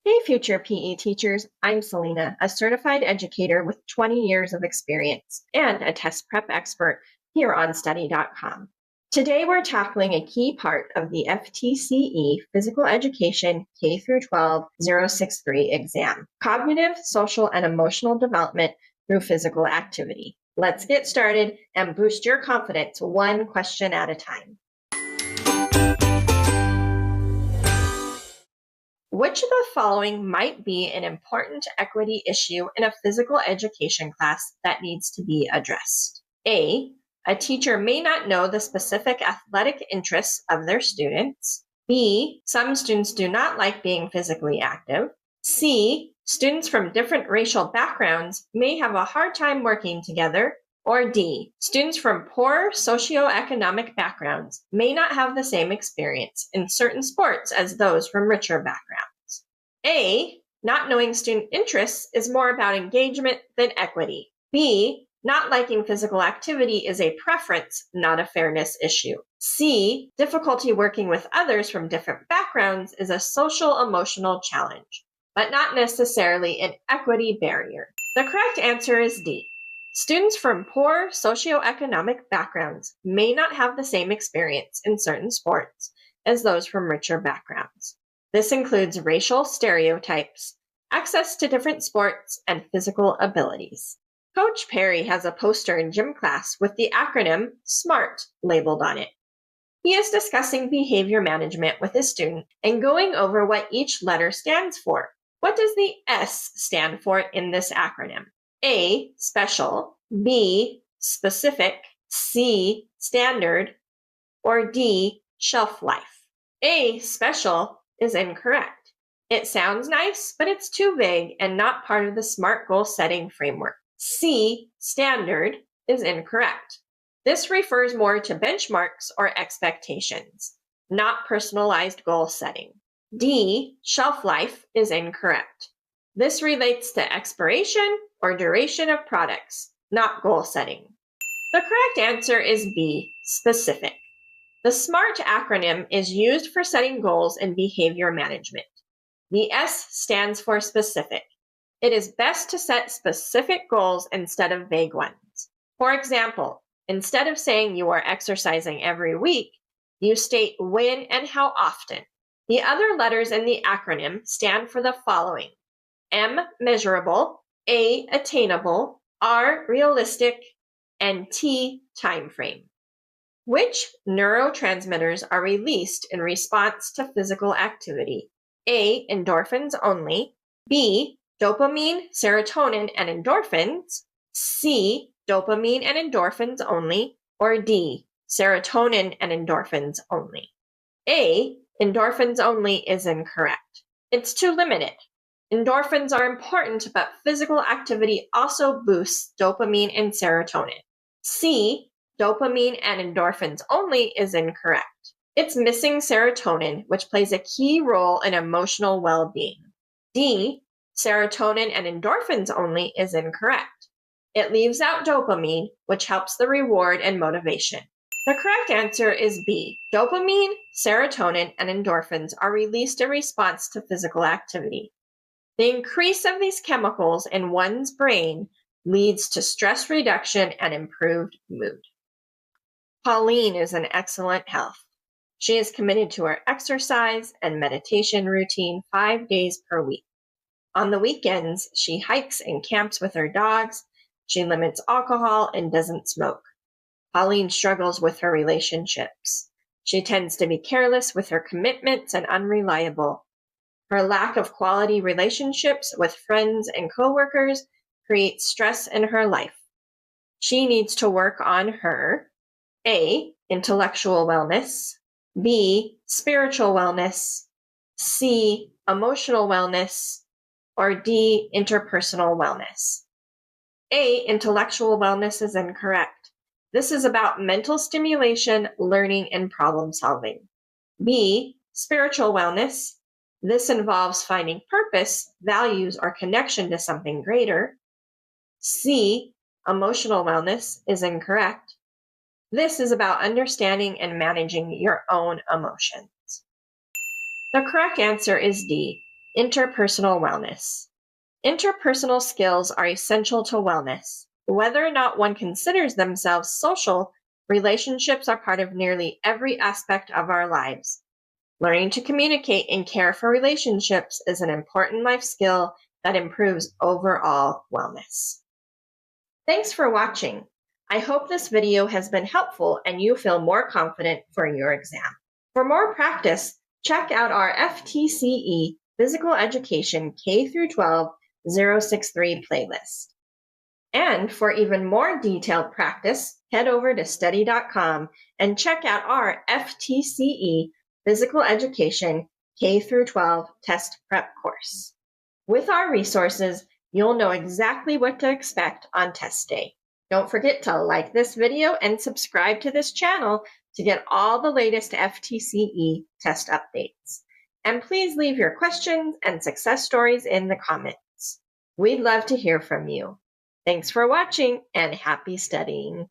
Hey, future PE teachers. I'm Selena, a certified educator with 20 years of experience and a test prep expert here on study.com. Today, we're tackling a key part of the FTCE Physical Education K-12 063 exam, cognitive, social, and emotional development through physical activity. Let's get started and boost your confidence one question at a time. Which of the following might be an important equity issue in a physical education class that needs to be addressed? A teacher may not know the specific athletic interests of their students. B, some students do not like being physically active. C, students from different racial backgrounds may have a hard time working together. Or D, students from poor socioeconomic backgrounds may not have the same experience in certain sports as those from richer backgrounds. A, not knowing student interests is more about engagement than equity. B, not liking physical activity is a preference, not a fairness issue. C, difficulty working with others from different backgrounds is a social emotional challenge, but not necessarily an equity barrier. The correct answer is D. Students from poor socioeconomic backgrounds may not have the same experience in certain sports as those from richer backgrounds. This includes racial stereotypes, access to different sports, and physical abilities. Coach Perry has a poster in gym class with the acronym SMARTT labeled on it. He is discussing behavior management with his student and going over what each letter stands for. What does the S stand for in this acronym? A, special, B, specific, C, standard, or D, shelf life. A, special, is incorrect. It sounds nice, but it's too vague and not part of the SMART goal setting framework. C, standard, is incorrect. This refers more to benchmarks or expectations, not personalized goal setting. D, shelf life, is incorrect. This relates to expiration or duration of products, not goal setting. The correct answer is B, specific. The SMART acronym is used for setting goals in behavior management. The S stands for specific. It is best to set specific goals instead of vague ones. For example, instead of saying you are exercising every week, you state when and how often. The other letters in the acronym stand for the following: M, measurable, A, attainable, R, realistic, and T, time frame. Which neurotransmitters are released in response to physical activity? A, endorphins only, B, dopamine, serotonin, and endorphins, C, dopamine and endorphins only, or D, serotonin and endorphins only. A, endorphins only is incorrect. It's too limited. Endorphins are important, but physical activity also boosts dopamine and serotonin. C, dopamine and endorphins only is incorrect. It's missing serotonin, which plays a key role in emotional well-being. D, serotonin and endorphins only is incorrect. It leaves out dopamine, which helps the reward and motivation. The correct answer is B. Dopamine, serotonin, and endorphins are released in response to physical activity. The increase of these chemicals in one's brain leads to stress reduction and improved mood. Pauline is in excellent health. She is committed to her exercise and meditation routine 5 days per week. On the weekends, she hikes and camps with her dogs. She limits alcohol and doesn't smoke. Pauline struggles with her relationships. She tends to be careless with her commitments and unreliable. Her lack of quality relationships with friends and coworkers creates stress in her life. She needs to work on her A, intellectual wellness, B, spiritual wellness, C, emotional wellness, or D, interpersonal wellness. A, intellectual wellness is incorrect. This is about mental stimulation, learning, and problem solving. B, spiritual wellness. This involves finding purpose, values, or connection to something greater. C, emotional wellness is incorrect. This is about understanding and managing your own emotions. The correct answer is D, Interpersonal wellness. Interpersonal skills are essential to wellness. Whether or not one considers themselves social, relationships are part of nearly every aspect of our lives. Learning to communicate and care for relationships is an important life skill that improves overall wellness. Thanks for watching. I hope this video has been helpful and you feel more confident for your exam. For more practice, check out our FTCE Physical Education K-12 063 playlist. And for even more detailed practice, head over to study.com and check out our FTCE Physical Education K-12 test prep course. With our resources, you'll know exactly what to expect on test day. Don't forget to like this video and subscribe to this channel to get all the latest FTCE test updates. And please leave your questions and success stories in the comments. We'd love to hear from you. Thanks for watching and happy studying.